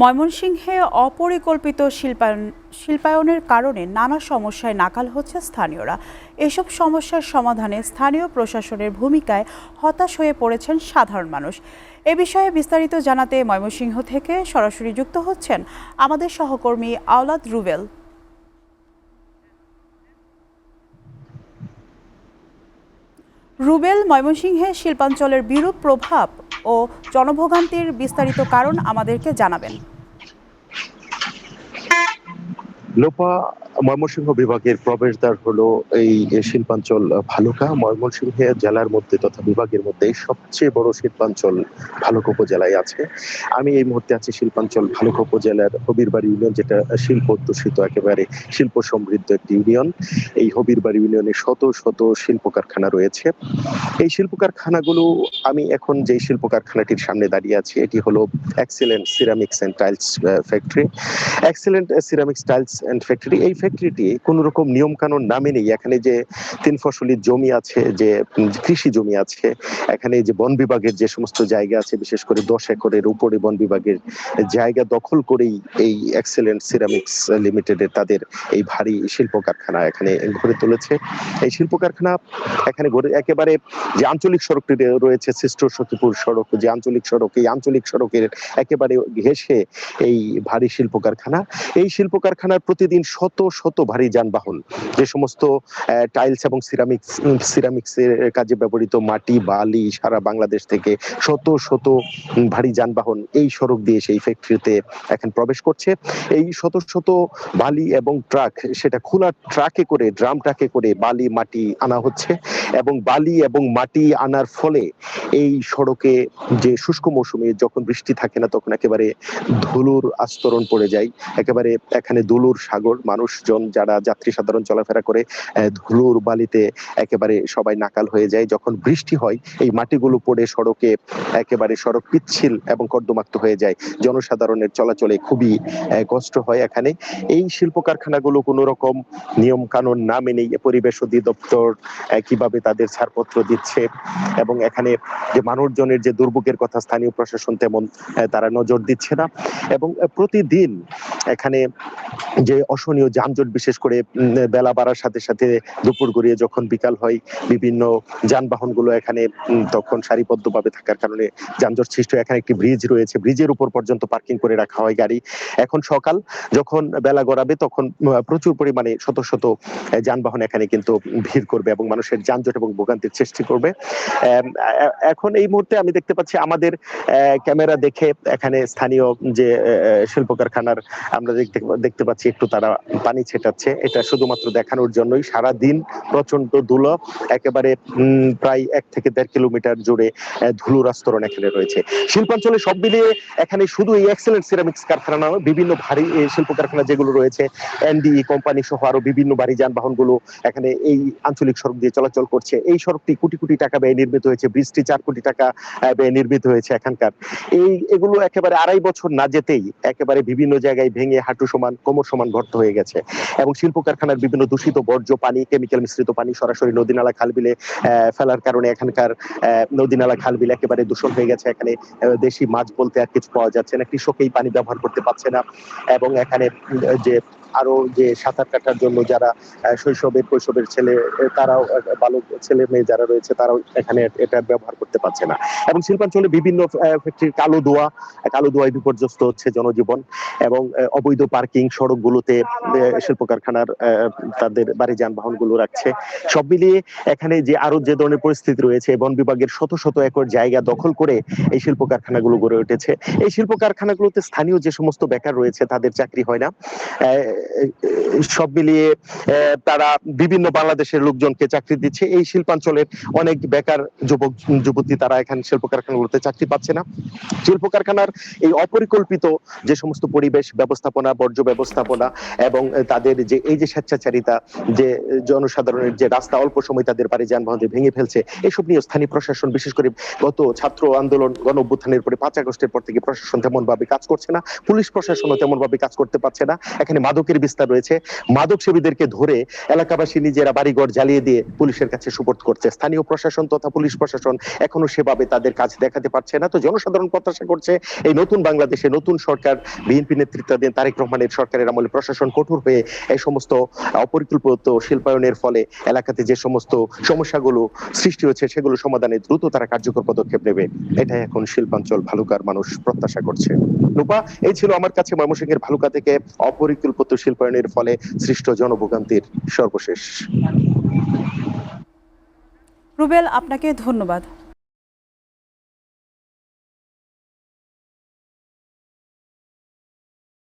ময়মনসিংহে অপরিকল্পিত শিল্পায়নের কারণে নানা সমস্যায় নাকাল হচ্ছে স্থানীয়রা। এসব সমস্যার সমাধানে স্থানীয় প্রশাসনের ভূমিকায় হতাশ হয়ে পড়েছেন সাধারণ মানুষ। এ বিষয়ে বিস্তারিত জানাতে ময়মনসিংহ থেকে সরাসরি যুক্ত হচ্ছেন আমাদের সহকর্মী আওলাদ রুবেল। রুবেল, ময়মনসিংহে শিল্পাঞ্চলের বিরূপ প্রভাব ও জনভোগান্তির বিস্তারিত কারণ আমাদেরকে জানাবেন। লোপা ময়মনসিংহ বিভাগের প্রবেশদ্বার হলো এই শিল্পাঞ্চল ভালুকা। ময়মনসিংহ জেলার মধ্যে তথা বিভাগের মধ্যে সবচেয়ে বড় শিল্পাঞ্চল ভালুকা উপজেলায় আছে। আমি এই মুহূর্তে আছি শিল্পাঞ্চল ভালুকা উপজেলার হবিরবাড়ি ইউনিয়ন, যেটা শিল্প অধ্যুষিত একেবারে শিল্প সমৃদ্ধ একটি ইউনিয়ন। এই হবিরবাড়ি ইউনিয়নে শত শত শিল্প কারখানা রয়েছে। এই শিল্প কারখানাগুলো, আমি এখন যে শিল্প কারখানাটির সামনে দাঁড়িয়ে আছি, এটি হলো excellent ceramics and tiles factory. Excellent ceramics tiles and factory, এই ফ্যাক্টরিটি কোন রকম নিয়ম কানুন না মেনেই, এখানে যে 3 ফসলি জমি আছে, যে কৃষি জমি আছে, এখানে যে বন বিভাগের যে সমস্ত জায়গা আছে, বিশেষ করে 10 একরের উপরে বন বিভাগের জায়গা দখল করেই এই এক্সেলেন্ট সিরামিক্স লিমিটেডের তাদের এই ভারী শিল্প কারখানা এখানে গড়ে তুলেছে। এই শিল্প কারখানা এখানে একেবারে যে আঞ্চলিক সড়কটি রয়েছে সৃষ্ট সখীপুর সড়ক, যে আঞ্চলিক সড়ক, এই আঞ্চলিক সড়কের একেবারে ঘেঁষে এই ভারী শিল্প কারখানা। এই শিল্প কারখানার প্রতিদিন শত শত ভারী যানবাহন, যে সমস্ত টাইলস এবং সিরামিক্সের কাজে ব্যবহৃত মাটি, বালি সারা বাংলাদেশ থেকে শত শত ভারী যানবাহন এই সড়ক দিয়ে সেই ফ্যাক্টরিতে এখন প্রবেশ করছে। এই শত শত বালি এবং ট্রাক, সেটা খোলা ট্রাকে করে, ড্রাম ট্রাকে করে বালি মাটি আনা হচ্ছে, এবং বালি এবং মাটি আনার ফলে এই সড়কে যে শুষ্ক মৌসুমে যখন বৃষ্টি থাকে না, তখন একেবারে ধুলোর আস্তরণ পড়ে যায়। একেবারে এখানে ধুলোর সাগর, মানুষজন যারা যাত্রী সাধারণ চলাফেরা করে ধুলোর বালিতে একেবারে সবাই নাকাল হয়ে যায়। যখন বৃষ্টি হয়, এই মাটিগুলো পড়ে সড়কে একেবারে সড়ক পিচ্ছিল এবং কর্দমাক্ত হয়ে যায়। জনসাধারণের চলাচলে খুবই কষ্ট হয় এখানে। এই শিল্প কারখানাগুলো কোনো রকম নিয়ম কানুন না মেনেই পরিবেশ অধিদপ্তর কিভাবে তাদের ছাড়পত্র দিচ্ছে, এবং এখানে যে মানুষজনের যে দুর্ভোগের কথা স্থানীয় প্রশাসন তেমন তারা নজর দিচ্ছে না। এবং প্রতিদিন এখানে যে অসহনীয় যানজট, বিশেষ করে বেলা বাড়ার সাথে সাথে দুপুর গড়িয়ে যখন বিকাল হয়, বিভিন্ন যানবাহনগুলো এখানে তখন সারিবদ্ধভাবে থাকার কারণে যানজট সৃষ্টি হয়। এখানে একটি ব্রিজ রয়েছে, ব্রিজের উপর পর্যন্ত পার্কিং করে রাখা হয় গাড়ি। এখন সকাল যখন বেলা গড়াবে, তখন প্রচুর পরিমাণে শত শত যানবাহন এখানে কিন্তু ভিড় করবে এবং মানুষের যানজট এবং ভোগান্তির সৃষ্টি করবে। এখন এই মুহূর্তে আমি দেখতে পাচ্ছি, আমাদের ক্যামেরা দেখে এখানে স্থানীয় যে শিল্প কারখানার আমরা দেখতে পাচ্ছি একটু তারা পানি ছেটাচ্ছে। এটা শুধুমাত্র দেখানোর জন্যই। সারা দিন প্রচন্ড ধুলো, একেবারে প্রায় 1 থেকে 1.5 কিলোমিটার জুড়ে ধুলোর আস্তরণ এখানে রয়েছে। শিল্পাঞ্চলে সব মিলিয়ে এখানে শুধু এই এক্সেলেন্ট সিরামিক্স কারখানা নয়, বিভিন্ন ভারী শিল্প কারখানা যেগুলো রয়েছে, এনডি কোম্পানি সহ আরো বিভিন্ন ভারী যানবাহনগুলো এখানে এই আঞ্চলিক সড়ক দিয়ে চলাচল করছে। এই সড়কটি কোটি কোটি টাকা ব্যয় নির্মিত হয়েছে, ব্রিজটি 4 কোটি টাকা ব্যয় নির্মিত হয়েছে এখানকার। এগুলো একেবারে 2.5 বছর না যেতেই একেবারে বিভিন্ন জায়গায় ভেঙে হাঁটু সমান, কোমর সমান গর্ত হয়ে গেছে। এবং শিল্প কারখানার বিভিন্ন দূষিত বর্জ্য পানি, কেমিক্যাল মিশ্রিত পানি সরাসরি নদী নালা খাল বিলে ফেলার কারণে এখানকার নদী নালা খাল বিল একেবারে দূষণ হয়ে গেছে। এখানে দেশি মাছ বলতে আর কিছু পাওয়া যাচ্ছে না, কৃষক এই পানি ব্যবহার করতে পারছে না। এবং এখানে যে আরো যে সাঁতার কাটার জন্য যারা কৈশোরের ছেলে, তারাও বালক ছেলে মেয়ে যারা রয়েছে, তারাও এখানে এটা ব্যবহার করতে পারছে না। এবং শিল্পাঞ্চলে বিভিন্ন ফ্যাক্টরির কালো ধোঁয়ায় বিপর্যস্ত হচ্ছে জনজীবন, এবং অবৈধ পার্কিং সড়কগুলোতে শিল্প কারখানার তাদের বাড়ি যানবাহনগুলো রাখছে। সব মিলিয়ে এখানে যে আরো যে ধরনের পরিস্থিতি রয়েছে, বন বিভাগের শত শত একর জায়গা দখল করে এই শিল্প কারখানাগুলো গড়ে উঠেছে। এই শিল্প কারখানাগুলোতে স্থানীয় যে সমস্ত বেকার রয়েছে, তাদের চাকরি হয় না। সব মিলিয়ে তারা বিভিন্ন বাংলাদেশের লোকজনকে চাকরি দিচ্ছে। এই শিল্পাঞ্চলের অনেক বেকার যুবক যুবতী তারা এখানে শিল্প কারখানাগুলোতে চাকরি পাচ্ছে না। শিল্প কারখানার এই অপরিকল্পিত যে সমস্ত পরিবেশ ব্যবস্থাপনা, বর্জ্য ব্যবস্থাপনা, এবং তাদের যে এই যে স্বেচ্ছাচারিতা, যে জনসাধারণের যে রাস্তা অল্প সময় তাদের বাড়ি যানবাহন ভেঙে ফেলছে, এসব নিয়ে স্থানীয় প্রশাসন, বিশেষ করে গত ছাত্র আন্দোলন গণ অভ্যুত্থানের পরে 5 আগস্টের পর থেকে প্রশাসন তেমন ভাবে কাজ করছে না, পুলিশ প্রশাসনও তেমন ভাবে কাজ করতে পারছে না। এখানে মাদকের মাদকের বিস্তার রয়েছে। মাদক সেবীদেরকে ধরে এলাকাবাসী নিজেরা বাড়িঘর জ্বালিয়ে দিয়ে পুলিশের কাছে সুপর্দ করছে। স্থানীয় প্রশাসন তথা পুলিশ প্রশাসন এখনো সেভাবে তাদের কাজ দেখাতে পারছে না। তো জনসাধারণ প্রত্যাশা করছে এই নতুন বাংলাদেশে নতুন সরকার, বিএনপি নেতৃত্বাধীন তারেক রহমানের সরকারের আমলে প্রশাসন কঠোর হয়ে এই সমস্ত অপরিকল্পিত শিল্পায়নের ফলে এলাকাতে যে সমস্ত সমস্যাগুলো সৃষ্টি হচ্ছে সেগুলো সমাধানে দ্রুত তারা কার্যকর পদক্ষেপ নেবে। এটাই এখন শিল্পাঞ্চল ভালুকার মানুষ প্রত্যাশা করছে। রূপা, এই ছিল আমার কাছে ময়মনসিংহের ভালুকা থেকে অপরিকল্পিত শিল্পায়নের ফলে সৃষ্ট জনভোগান্তির সর্বশেষ। রুবেল, আপনাকে ধন্যবাদ।